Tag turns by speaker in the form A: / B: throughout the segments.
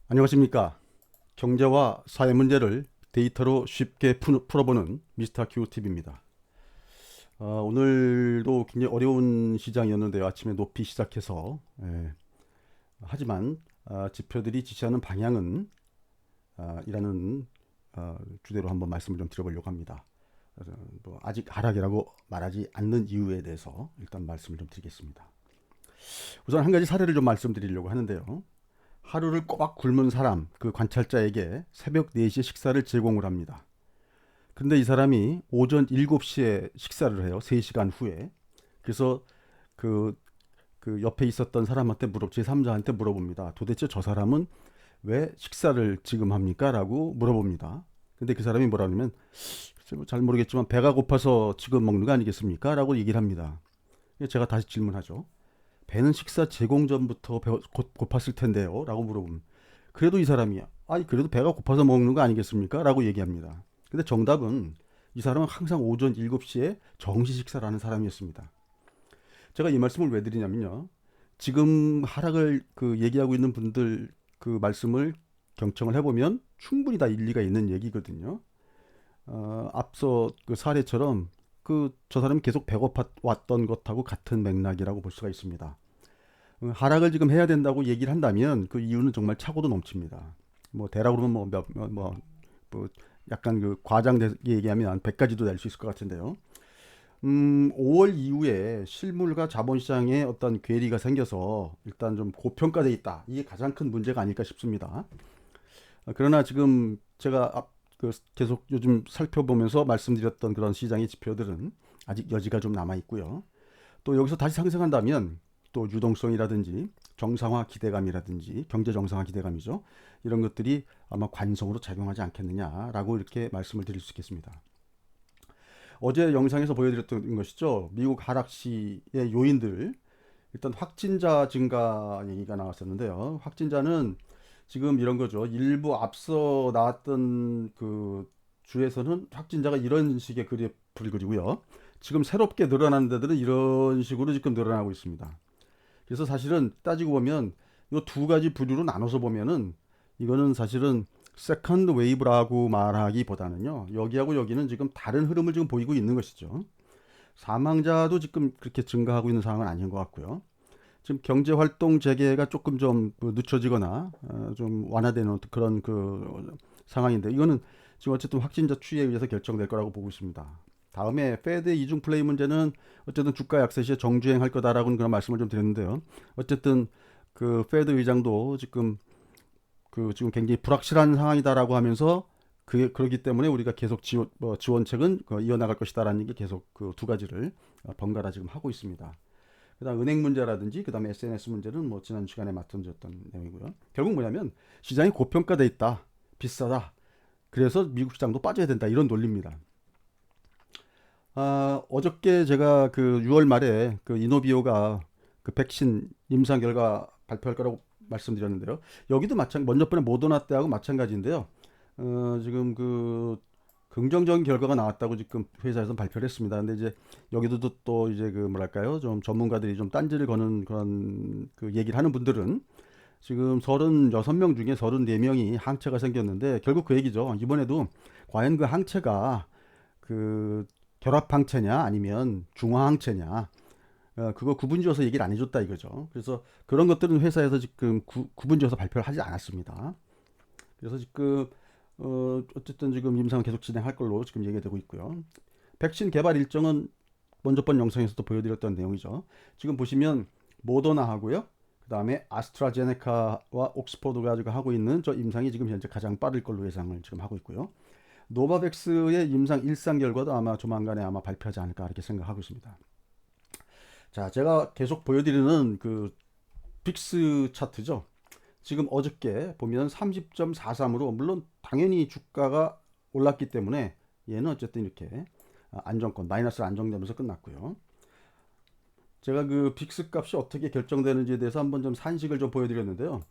A: 안녕하십니까. 경제와 사회 문제를 데이터로 쉽게 풀어보는 미스터 큐팁입니다. 오늘도 굉장히 어려운 시장이었는데요. 아침에 높이 시작해서 하지만 지표들이 지시하는 방향은 이라는 주제로 한번 말씀을 좀 드려보려고 합니다. 뭐 아직 하락이라고 말하지 않는 이유에 대해서 일단 말씀을 좀 드리겠습니다. 우선 한 가지 사례를 좀 말씀드리려고 하는데요. 하루를 꼬박 굶은 사람, 그 관찰자에게 새벽 4시에 식사를 제공을 합니다. 근데 이 사람이 오전 7시에 식사를 해요. 3시간 후에. 그래서 그, 그 옆에 있었던 사람한테 제3자한테 물어봅니다. 도대체 저 사람은 왜 식사를 지금 합니까? 라고 물어봅니다. 근데 그 사람이 뭐라냐면, 잘 모르겠지만 배가 고파서 지금 먹는 거 아니겠습니까? 라고 얘기를 합니다. 제가 다시 질문하죠. 배는 식사 제공 전부터 고팠을 텐데요. 라고 물어보면 그래도 이 사람이 아니 그래도 배가 고파서 먹는 거 아니겠습니까? 라고 얘기합니다. 근데 정답은 이 사람은 항상 오전 7시에 정시 식사를 하는 사람이었습니다. 제가 이 말씀을 왜 드리냐면요. 지금 하락을 얘기하고 있는 분들 그 말씀을 경청을 해보면 충분히 다 일리가 있는 얘기거든요. 앞서 그 사례처럼 저 사람이 계속 배고파 왔던 것하고 같은 맥락이라고 볼 수가 있습니다. 하락을 지금 해야 된다고 얘기를 한다면 그 이유는 정말 차고도 넘칩니다. 뭐 대라 그러면 뭐 약간 과장되게 얘기하면 한 100가지도 낼 수 있을 것 같은데요. 5월 이후에 실물과 자본시장에 어떤 괴리가 생겨서 일단 좀 고평가돼 있다. 이게 가장 큰 문제가 아닐까 싶습니다. 그러나 지금 제가 계속 요즘 살펴보면서 말씀드렸던 그런 시장의 지표들은 아직 여지가 좀 남아 있고요. 또 여기서 다시 상승한다면 또 유동성이라든지 정상화 기대감이라든지 경제 정상화 기대감이죠. 이런 것들이 아마 관성으로 작용하지 않겠느냐라고 이렇게 말씀을 드릴 수 있겠습니다. 어제 영상에서 보여드렸던 것이죠. 미국 하락시의 요인들. 일단 확진자 증가 얘기가 나왔었는데요. 확진자는 지금 이런 거죠. 일부 앞서 나왔던 그 주에서는 확진자가 이런 식의 그래프를 그리고요. 지금 새롭게 늘어나는 데들은 이런 식으로 지금 늘어나고 있습니다. 그래서 사실은 따지고 보면 이 두 가지 부류로 나눠서 보면은 이거는 사실은 세컨드 웨이브라고 말하기보다는요. 여기하고 여기는 지금 다른 흐름을 지금 보이고 있는 것이죠. 사망자도 지금 그렇게 증가하고 있는 상황은 아닌 것 같고요. 지금 경제 활동 재개가 조금 좀 늦춰지거나 좀 완화되는 그런 상황인데 이거는 지금 어쨌든 확진자 추이에 의해서 결정될 거라고 보고 있습니다. 다음에 페드 이중 플레이 문제는 어쨌든 주가 약세 시에 정주행할 거다라고는 그런 말씀을 좀 드렸는데요. 어쨌든 그 페드 의장도 지금 굉장히 불확실한 상황이다라고 하면서 그러기 때문에 우리가 계속 지원책은 이어나갈 것이다라는 게 계속 그 두 가지를 번갈아 지금 하고 있습니다. 그다음 은행 문제라든지 그다음에 SNS 문제는 뭐 지난 시간에 말씀드렸던 내용이고요. 결국 뭐냐면 시장이 고평가돼 있다, 비싸다. 그래서 미국 시장도 빠져야 된다 이런 논리입니다. 어저께 제가 그 6월 말에 그 이노비오가 그 백신 임상 결과 발표할 거라고 말씀드렸는데요. 여기도 먼저 번에 모더나 때하고 마찬가지인데요. 지금 긍정적인 결과가 나왔다고 지금 회사에서 발표를 했습니다. 근데 이제 여기도 또 이제 뭐랄까요? 좀 전문가들이 좀 딴지를 거는 그런 얘기를 하는 분들은 지금 36명 중에 34명이 항체가 생겼는데 결국 그 얘기죠. 이번에도 과연 그 항체가 그 결합 항체냐 아니면 중화 항체냐 그거 구분지어서 얘기를 안 해줬다 이거죠. 그래서 그런 것들은 회사에서 지금 구분지어서 발표를 하지 않았습니다. 그래서 지금 어쨌든 지금 임상은 계속 진행할 걸로 지금 얘기가 되고 있고요. 백신 개발 일정은 먼저 번 영상에서도 보여드렸던 내용이죠. 지금 보시면 모더나하고요. 그 다음에 아스트라제네카와 옥스퍼드가 가지고 하고 있는 저 임상이 지금 현재 가장 빠를 걸로 예상을 지금 하고 있고요. 노바백스의 임상 일상 결과도 아마 조만간에 아마 발표하지 않을까 이렇게 생각하고 있습니다. 자, 제가 계속 보여드리는 그 빅스 차트죠. 지금 어저께 보면 30.43으로 물론 당연히 주가가 올랐기 때문에 얘는 어쨌든 이렇게 안정권 마이너스로 안정되면서 끝났고요. 제가 그 빅스 값이 어떻게 결정되는지에 대해서 한번 좀 산식을 좀 보여드렸는데요.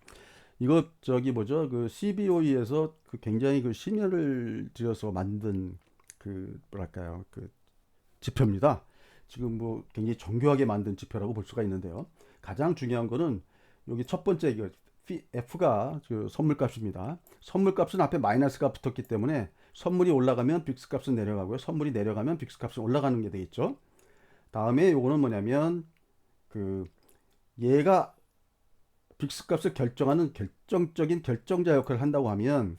A: 이거 저기 뭐죠? 그 CBOE에서 그 굉장히 그 심혈을 들여서 만든 뭐랄까요? 그 지표입니다. 지금 뭐 굉장히 정교하게 만든 지표라고 볼 수가 있는데요. 가장 중요한 거는 여기 첫 번째 이거 F가 그 선물값입니다. 선물값은 앞에 마이너스가 붙었기 때문에 선물이 올라가면 빅스값은 내려가고요. 선물이 내려가면 빅스값은 올라가는 게 되겠죠. 다음에 요거는 뭐냐면 그 얘가 빅스값을 결정하는 결정적인 결정자 역할을 한다고 하면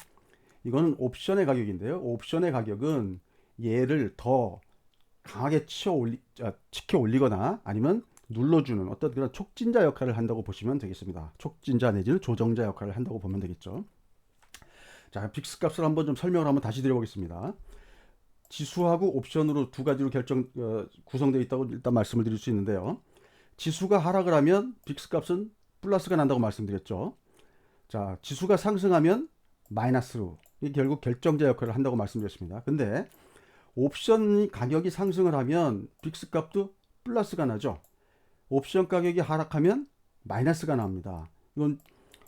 A: 이거는 옵션의 가격인데요. 옵션의 가격은 얘를 더 강하게 치켜 올리거나 아니면 눌러주는 어떤 그런 촉진자 역할을 한다고 보시면 되겠습니다. 촉진자 내지는 조정자 역할을 한다고 보면 되겠죠. 자, 빅스 값을 한번 좀 설명을 한번 다시 드려보겠습니다. 지수하고 옵션으로 두 가지로 구성되어 있다고 일단 말씀을 드릴 수 있는데요. 지수가 하락을 하면 빅스 값은 플러스가 난다고 말씀드렸죠. 자, 지수가 상승하면 마이너스로, 이게 결국 결정자 역할을 한다고 말씀드렸습니다. 근데 옵션 가격이 상승을 하면 빅스 값도 플러스가 나죠. 옵션 가격이 하락하면 마이너스가 납니다. 이건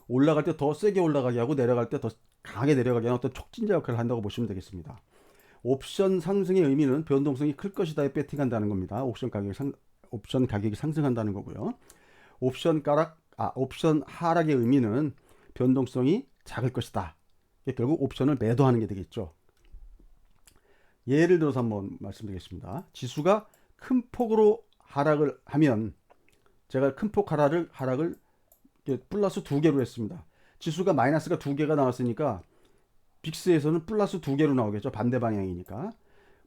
A: 올라갈 때 더 세게 올라가게 하고 내려갈 때 더 강하게 내려가게 하는 어떤 촉진자 역할을 한다고 보시면 되겠습니다. 옵션 상승의 의미는 변동성이 클 것이다에 배팅한다는 겁니다. 옵션 가격이 상승한다는 거고요. 옵션 하락의 의미는 변동성이 작을 것이다. 결국 옵션을 매도하는 게 되겠죠. 예를 들어서 한번 말씀드리겠습니다. 지수가 큰 폭으로 하락을 하면 제가 큰 폭 하락을 플러스 2개로 했습니다. 지수가 마이너스가 2개가 나왔으니까 빅스에서는 플러스 2개로 나오겠죠. 반대 방향이니까.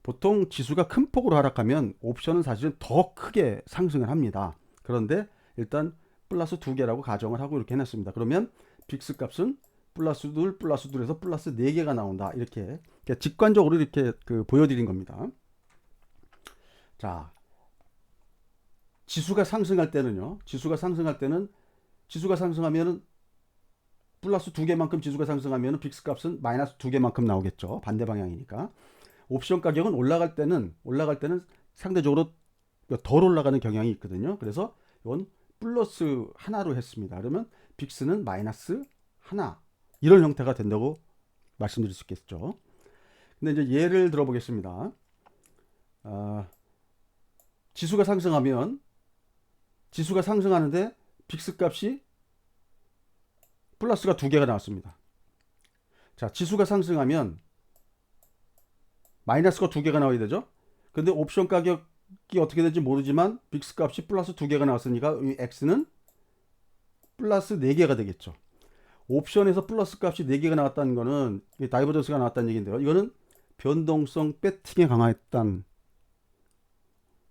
A: 보통 지수가 큰 폭으로 하락하면 옵션은 사실은 더 크게 상승을 합니다. 그런데 일단 플러스 2개라고 가정을 하고 이렇게 해놨습니다. 그러면 빅스 값은 플러스 2, 플러스 2에서 플러스 4개가 나온다. 이렇게 직관적으로 이렇게 보여드린 겁니다. 자, 지수가 상승할 때는 지수가 상승하면은 플러스 2개만큼 지수가 상승하면 빅스 값은 마이너스 2개만큼 나오겠죠. 반대 방향이니까. 옵션 가격은 올라갈 때는 상대적으로 덜 올라가는 경향이 있거든요. 그래서 이건 플러스 하나로 했습니다. 그러면 빅스는 마이너스 하나, 이런 형태가 된다고 말씀드릴 수 있겠죠. 근데 이제 예를 들어 보겠습니다. 지수가 상승하는데 빅스 값이 플러스가 2개가 나왔습니다. 자, 지수가 상승하면 마이너스가 2개가 나와야 되죠. 근데 옵션 가격이 어떻게 될지 모르지만 빅스 값이 플러스 2개가 나왔으니까 이 X는 플러스 4개가 되겠죠. 옵션에서 플러스 값이 4개가 나왔다는 거는 다이버전스가 나왔다는 얘기인데요. 이거는 변동성 배팅에 강화했던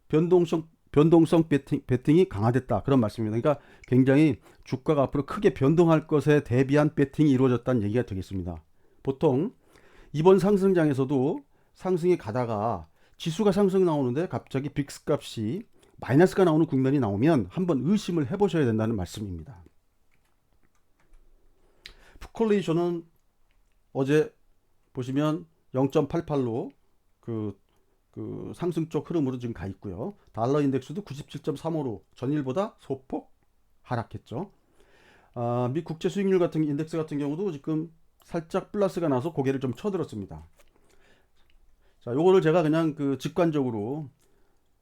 A: 변동성 배팅이 강화됐다, 그런 말씀입니다. 그러니까 굉장히 주가가 앞으로 크게 변동할 것에 대비한 배팅이 이루어졌다는 얘기가 되겠습니다. 보통 이번 상승장에서도 상승이 가다가 지수가 상승 나오는데 갑자기 빅스 값이 마이너스가 나오는 국면이 나오면 한번 의심을 해보셔야 된다는 말씀입니다. 풋콜레이션은 어제 보시면 0.88로 그 상승 쪽 흐름으로 지금 가 있고요. 달러 인덱스도 97.35로 전일보다 소폭 하락했죠. 미 국제 수익률 같은 인덱스 같은 경우도 지금 살짝 플러스가 나서 고개를 좀 쳐들었습니다. 자, 요거를 제가 그냥 직관적으로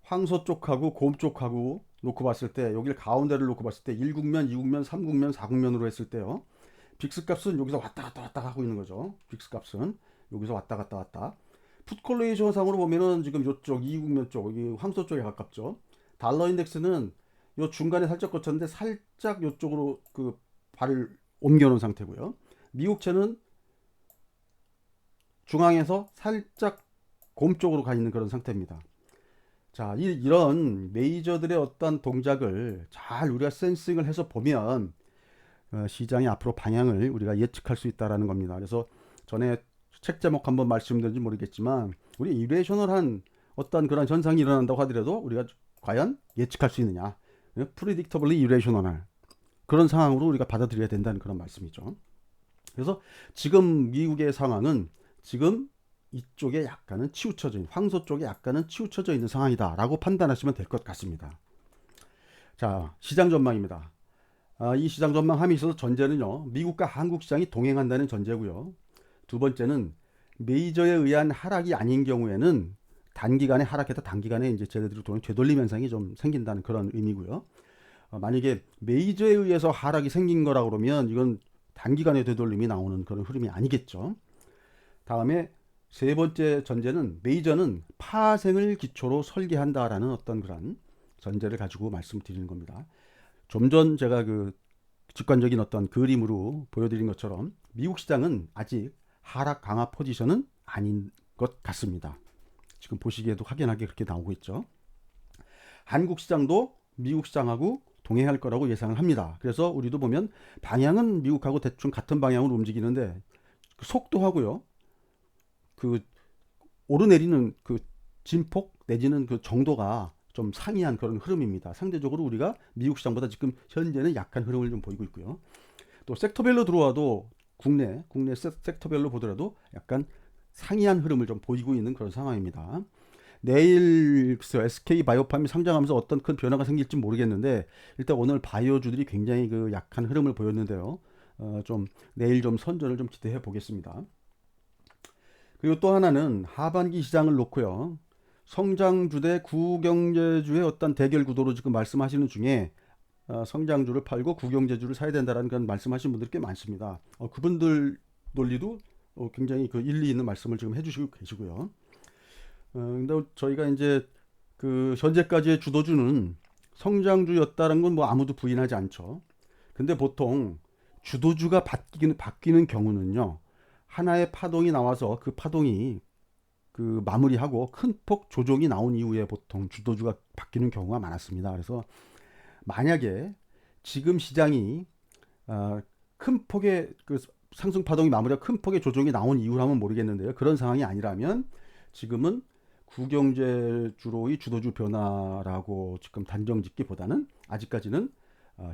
A: 황소 쪽하고 곰 쪽하고 놓고 봤을 때, 여기를 가운데를 놓고 봤을 때 1국면, 2국면, 3국면, 4국면으로 했을 때요. 빅스 값은 여기서 왔다 갔다 하고 있는 거죠. 빅스 값은 여기서 왔다 갔다. 풋콜레이션 상으로 보면은 지금 요쪽 2국면 쪽, 여기 황소 쪽에 가깝죠. 달러 인덱스는 요 중간에 살짝 거쳤는데 살짝 요쪽으로 발을 옮겨 놓은 상태고요. 미국채는 중앙에서 살짝 곰 쪽으로 가 있는 그런 상태입니다. 자, 이런 메이저들의 어떤 동작을 잘 우리가 센싱을 해서 보면 시장의 앞으로 방향을 우리가 예측할 수 있다라는 겁니다. 그래서 전에 책 제목 한번 말씀드렸는지 모르겠지만, 우리 이레이셔널한 어떤 그런 현상이 일어난다고 하더라도 우리가 과연 예측할 수 있느냐, predictably irrational, 그런 상황으로 우리가 받아들여야 된다는 그런 말씀이죠. 그래서 지금 미국의 상황은 지금 이쪽에 약간은 치우쳐져 있는, 황소 쪽에 약간은 치우쳐져 있는 상황이다 라고 판단하시면 될 것 같습니다. 자, 시장 전망입니다. 이 시장 전망함에 있어서 전제는요, 미국과 한국 시장이 동행한다는 전제고요. 두 번째는 메이저에 의한 하락이 아닌 경우에는 단기간에 하락해서 단기간에 이제 제대로 되돌림 현상이 좀 생긴다는 그런 의미고요. 만약에 메이저에 의해서 하락이 생긴 거라 그러면 이건 단기간에 되돌림이 나오는 그런 흐름이 아니겠죠. 다음에 세 번째 전제는 메이저는 파생을 기초로 설계한다라는 어떤 그런 전제를 가지고 말씀드리는 겁니다. 좀 전 제가 그 직관적인 어떤 그림으로 보여드린 것처럼 미국 시장은 아직 하락 강화 포지션은 아닌 것 같습니다. 지금 보시기에도 확연하게 그렇게 나오고 있죠. 한국 시장도 미국 시장하고 동행할 거라고 예상을 합니다. 그래서 우리도 보면 방향은 미국하고 대충 같은 방향으로 움직이는데 그 속도하고요, 그 오르내리는 그 진폭 내지는 그 정도가 좀 상이한 그런 흐름입니다. 상대적으로 우리가 미국 시장보다 지금 현재는 약한 흐름을 좀 보이고 있고요. 또 섹터별로 들어와도 국내 섹터별로 보더라도 약간 상이한 흐름을 좀 보이고 있는 그런 상황입니다. 내일 SK 바이오팜이 상장하면서 어떤 큰 변화가 생길지 모르겠는데 일단 오늘 바이오주들이 굉장히 그 약한 흐름을 보였는데요. 좀 내일 좀 선전을 좀 기대해 보겠습니다. 그리고 또 하나는 하반기 시장을 놓고요. 성장주 대 구경제주의 어떤 대결 구도로 지금 말씀하시는 중에 성장주를 팔고 구경제주를 사야 된다라는 그런 말씀하시는 분들이 꽤 많습니다. 그분들 논리도 굉장히 그 일리 있는 말씀을 지금 해주시고 계시고요. 근데 저희가 이제 그 현재까지의 주도주는 성장주였다는 건 뭐 아무도 부인하지 않죠. 근데 보통 주도주가 바뀌는 경우는요. 하나의 파동이 나와서 그 파동이 그 마무리하고 큰 폭 조정이 나온 이후에 보통 주도주가 바뀌는 경우가 많았습니다. 그래서 만약에 지금 시장이 큰 폭의 그 상승 파동이 마무리하고 큰 폭의 조정이 나온 이유라면 모르겠는데요. 그런 상황이 아니라면 지금은 구경제주로의 주도주 변화라고 지금 단정 짓기보다는 아직까지는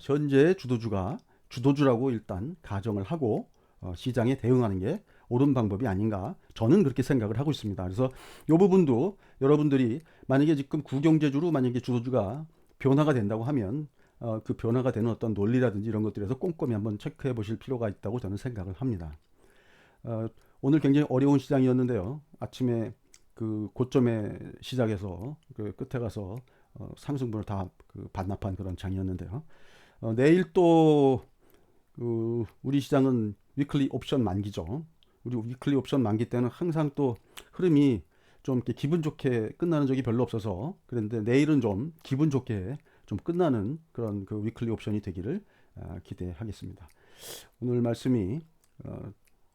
A: 현재의 주도주라고 일단 가정을 하고 시장에 대응하는 게 옳은 방법이 아닌가 저는 그렇게 생각을 하고 있습니다. 그래서 이 부분도 여러분들이 만약에 지금 구경제주로 만약에 주도주가 변화가 된다고 하면 그 변화가 되는 어떤 논리라든지 이런 것들에서 꼼꼼히 한번 체크해 보실 필요가 있다고 저는 생각을 합니다. 오늘 굉장히 어려운 시장이었는데요. 아침에 그 고점에 시작해서 그 끝에 가서 상승분을 다 그 반납한 그런 장이었는데요. 내일 또 우리 시장은 위클리 옵션 만기죠. 우리 위클리 옵션 만기 때는 항상 또 흐름이 좀 이렇게 기분 좋게 끝나는 적이 별로 없어서 그런데 내일은 좀 기분 좋게 좀 끝나는 그런 그 위클리 옵션이 되기를 기대하겠습니다. 오늘 말씀이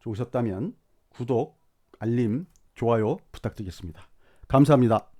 A: 좋으셨다면 구독, 알림, 좋아요 부탁드리겠습니다. 감사합니다.